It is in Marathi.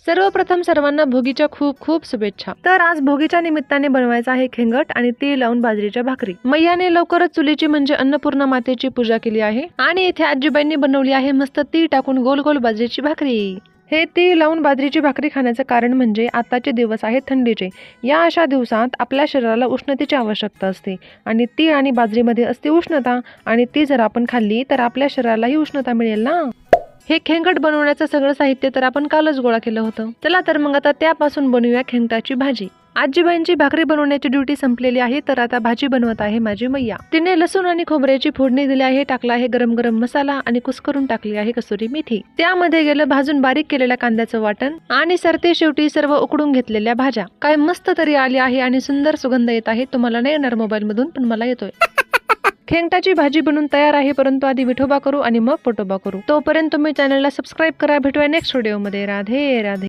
सर्वप्रथम सर्वांना भोगीच्या खूप खूप शुभेच्छा। तर आज भोगीच्या निमित्ताने बनवायचा आहे खेंगट आणि तीळ लावून बाजरीच्या भाकरी। मैयाने लवकरच चुलीची म्हणजे अन्नपूर्णा मातेची पूजा केली आहे आणि इथे आजीबाईंनी बनवली आहे मस्त तीळ टाकून गोल गोल बाजरीची भाकरी। हे तीळ लावून बाजरीची भाकरी खाण्याचं कारण म्हणजे आताचे दिवस आहेत थंडीचे। या अशा दिवसात आपल्या शरीराला उष्णतेची आवश्यकता असते आणि तीळ आणि बाजरीमध्ये असते उष्णता आणि ती जर आपण खाल्ली तर आपल्या शरीरालाही उष्णता मिळेल ना। हे खेंगट बनवण्याचं सगळं साहित्य तर आपण कालच गोळा केलं होतं। चला तर मग आता त्यापासून बनवूया खेंगटाची भाजी। आजीबाईंची भाकरी बनवण्याची ड्युटी संपलेली आहे तर आता भाजी बनवत आहे माझी मैया। तिने लसूण आणि खोबऱ्याची फोडणी दिली आहे, टाकला आहे गरम गरम मसाला आणि कुस्करून टाकली आहे कसुरी मेथी। त्यामध्ये गेलं भाजून बारीक केलेल्या कांद्याचं वाटण आणि सरते शेवटी सर्व उकडून घेतलेल्या भाज्या। काय मस्त तरी आली आहे आणि सुंदर सुगंध येत आहे। तुम्हाला नाही येणार मोबाईल मधून पण मला येतोय। खेंगटाची भाजी बनून तयार आहे, परंतु आधी विठोबा करू आणि मग पोटोबा करू। तोपर्यंत तुम्ही चॅनलला सबस्क्राईब करा। भेटूया नेक्स्ट व्हिडिओ मध्ये। राधे राधे।